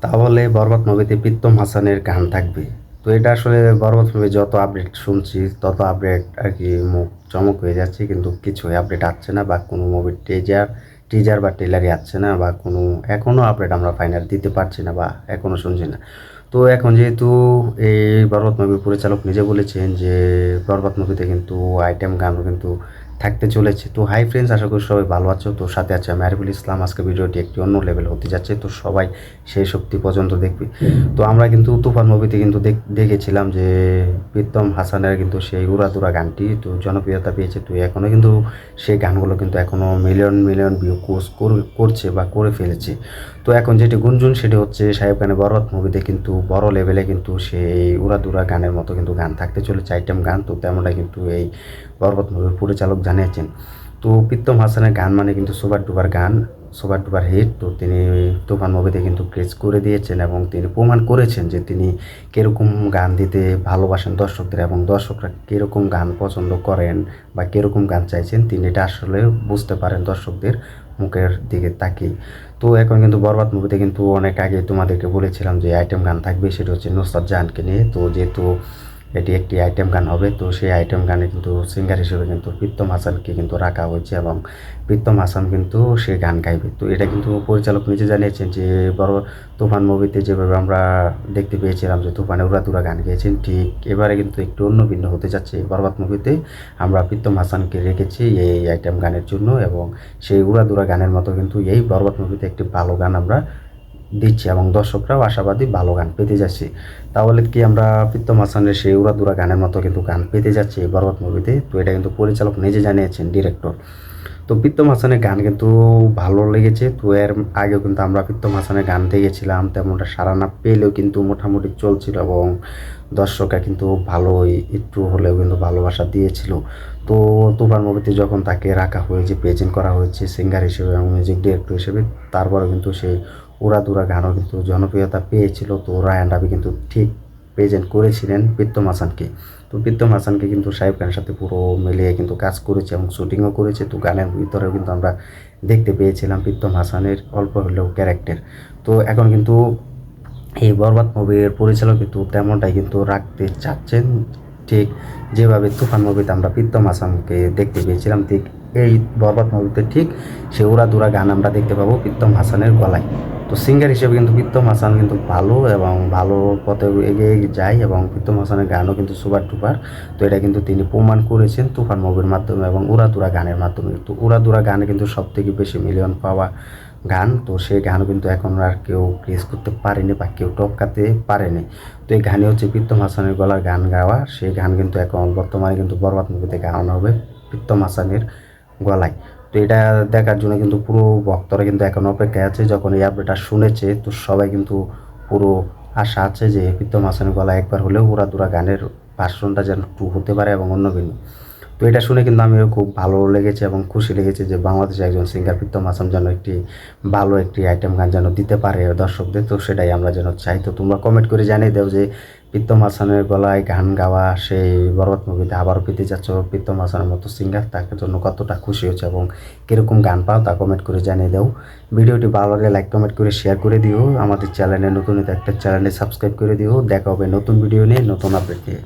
তাহলে বরবাদ মুভিতে প্রীতম হাসানের গান থাকবে। তো এটা আসলে বরবাদ মুভি যত আপডেট শুনছি তত আপডেট আর কি মুখ চমক হয়ে যাচ্ছে, কিন্তু কিছুই আপডেট আসছে না, বা কোনো মুভির টিজার টিজার বা ট্রেলারই আসছে না, বা কোনো এখনও আপডেট আমরা ফাইনাল দিতে পারছি না বা এখনও শুনছি না। তো এখন যেহেতু এই বরবাদ মুভির পরিচালক নিজে বলেছেন যে বরবাদ মুভিতে কিন্তু আইটেম গানও কিন্তু থাকতে চলেছে। তো হাই ফ্রেন্ডস, আশা করি সবাই ভালো আছো। তো সাথে আছে আমি আরিফুল ইসলাম। আজকে ভিডিওটি একটি অন্য লেভেল হতে যাচ্ছে, তো সবাই শেষ অবধি পর্যন্ত দেখবে। তো আমরা কিন্তু তুফান মুভিতে কিন্তু দেখেছিলাম যে প্রীতম হাসানের কিন্তু সেই উড়াদুরা গানটি তো জনপ্রিয়তা পেয়েছে। তো এখনও কিন্তু সেই গানগুলো কিন্তু এখনও মিলিয়ন মিলিয়ন ভিউ কোর্স করছে বা করে ফেলেছে। তো এখন যেটি গুঞ্জন সেটি হচ্ছে সাহেব খানের বরবাদ মুভিতে কিন্তু বড় লেভেলে কিন্তু সেই উড়াদুরা গানের মতো কিন্তু গান থাকতে চলেছে, আইটেম গান। তো তেমনটাই কিন্তু এই বরবাদ মুভির পরিচালক জানিয়েছেন। তো প্রীতম হাসানের গান মানে কিন্তু সুপার ডুপার গান, সুপার ডুপার হিট। তো তিনি তুফান মুভিতে কিন্তু ক্রেজ করে দিয়েছেন এবং তিনি প্রমাণ করেছেন যে তিনি কীরকম গান দিতে ভালোবাসেন দর্শকদের, এবং দর্শকরা কীরকম গান পছন্দ করেন বা কীরকম গান চাইছেন তিনি এটা আসলে বুঝতে পারেন দর্শকদের মুখের দিকে তাকিয়ে। তো এখন কিন্তু বরবাদ মুভিতে কিন্তু অনেক আগে তোমাদেরকে বলেছিলাম যে আইটেম গান থাকবে, সেটা হচ্ছে নুসরাত জাহানকে নিয়ে। তো যেহেতু এটি একটি আইটেম গান হবে, তো সেই আইটেম গানে কিন্তু সিঙ্গার হিসেবে কিন্তু প্রীতম হাসানকে কিন্তু রাখা হয়েছে, এবং প্রীতম হাসান কিন্তু সে গান গাইবে। তো এটা কিন্তু পরিচালক নিজে জানিয়েছেন যে বড় তুফান মুভিতে যেভাবে আমরা দেখতে পেয়েছিলাম যে তুফানে উড়াদুরা গান গেয়েছেন, ঠিক এবারে কিন্তু একটু অন্য ভিন্ন হতে যাচ্ছে। বরবাদ মুভিতে আমরা প্রীতম হাসানকে রেখেছি এই আইটেম গানের জন্য, এবং সেই উড়াদুরা গানের মতো কিন্তু এই বরবাদ মুভিতে একটি ভালো গান আমরা দিচ্ছি, এবং দর্শকরাও আশাবাদী ভালো গান পেতে যাচ্ছে। তাহলে কি আমরা প্রীতম হাসানের সেই উড়াদুরা গানের মতো কিন্তু গান পেতে যাচ্ছি এই বরবাদ মুভিতে? তো এটা কিন্তু পরিচালক নিজে জানিয়েছেন, ডিরেক্টর। তো প্রীতম হাসানের গান কিন্তু ভালো লেগেছে। তো এর আগেও কিন্তু আমরা প্রীতম হাসানের গান দেখেছিলাম, তেমনটা সাড়া না পেলেও কিন্তু মোটামুটি চলছিল, এবং দর্শকরা কিন্তু ভালোই একটু হলেও কিন্তু ভালোবাসা দিয়েছিল। তো তুফান মুভিতে যখন তাকে রাখা হয়েছে, প্রেজেন্ট করা হয়েছে সিঙ্গার হিসেবে এবং মিউজিক ডিরেক্টর হিসেবে, তারপরে কিন্তু সেই উড়াদুরা গানও কিন্তু জনপ্রিয়তা পেয়েছিল। তো রায়হান রাফি কিন্তু ঠিক প্রেজেন্ট করেছিলেন প্রীতম হাসানকে। তো প্রীতম হাসানকে কিন্তু শাহিব খানের সাথে পুরো মিলিয়ে কিন্তু কাজ করেছে এবং শুটিংও করেছে। তো গানের ভিতরেও কিন্তু আমরা দেখতে পেয়েছিলাম প্রীতম হাসানের অল্প হলেও ক্যারেক্টার। তো এখন কিন্তু এই বরবাদ মুভির পরিচালক কিন্তু তেমনটাই কিন্তু রাখতে চাচ্ছেন, ঠিক যেভাবে তুফান মুভিতে আমরা প্রীতম হাসানকে দেখতে পেয়েছিলাম, ঠিক এই বরবাদ মুভিতে ঠিক সে উড়াদুরা গান আমরা দেখতে পাবো প্রীতম হাসানের গলায়। তো সিঙ্গার হিসেবে কিন্তু প্রীতম হাসান কিন্তু ভালো এবং ভালো পথে এগিয়ে যায়, এবং প্রীতম হাসানের গানও কিন্তু সুপার টুপার। তো এটা কিন্তু তিনি প্রমাণ করেছেন তুফান মুভির মাধ্যমে এবং উড়াদুরা গানের মাধ্যমে। তো উড়াদুরা গানে কিন্তু সব থেকে বেশি মিলিয়ন পাওয়া গান, তো সেই গানও কিন্তু এখন আর কেউ প্লেস করতে পারেনি বা কেউ টপকাতে পারেনি। তো এই গানই হচ্ছে প্রীতম হাসানের গলার গান গাওয়া, সেই গান কিন্তু এখন বর্তমানে কিন্তু বরবাদ মুভিতে গাওয়ানো হবে প্রীতম হাসানের গলায়। তো এটা দেখার জন্য কিন্তু পুরো ভক্তরা কিন্তু এখন অপেক্ষায় আছে। যখন এই আপডেটটা শুনেছে তো সবাই কিন্তু পুরো আশা আছে যে প্রীতম হাসানের গলায় একবার হলেও উড়াদুরা গানের ভার্সনটা যেন একটু হতে পারে এবং অন্য ভিন্ন। তো এটা শুনে কিন্তু আমিও খুব ভালো লেগেছে এবং খুশি লেগেছে যে বাংলাদেশে একজন সিঙ্গার প্রীতম হাসান যেন একটি ভালো একটি আইটেম গান যেন দিতে পারে দর্শকদের। তো সেটাই আমরা যেন চাই। তো তোমরা কমেন্ট করে জানিয়ে দাও যে প্রীতম হাসানের গলায় গান গাওয়া সেই বরবাদ মুভিতে আবারও পেতে যাচ্ছ প্রীতম হাসানের মতো সিঙ্গার, তার জন্য কতটা খুশি হচ্ছে এবং কীরকম গান পাও তা কমেন্ট করে জানিয়ে দাও। ভিডিওটি ভালো লাগলে লাইক কমেন্ট করে শেয়ার করে দিও। আমাদের চ্যানেলে নতুন একটা চ্যানেলে সাবস্ক্রাইব করে দিও। দেখা হবে নতুন ভিডিও নিয়ে, নতুন আপডেট নিয়ে।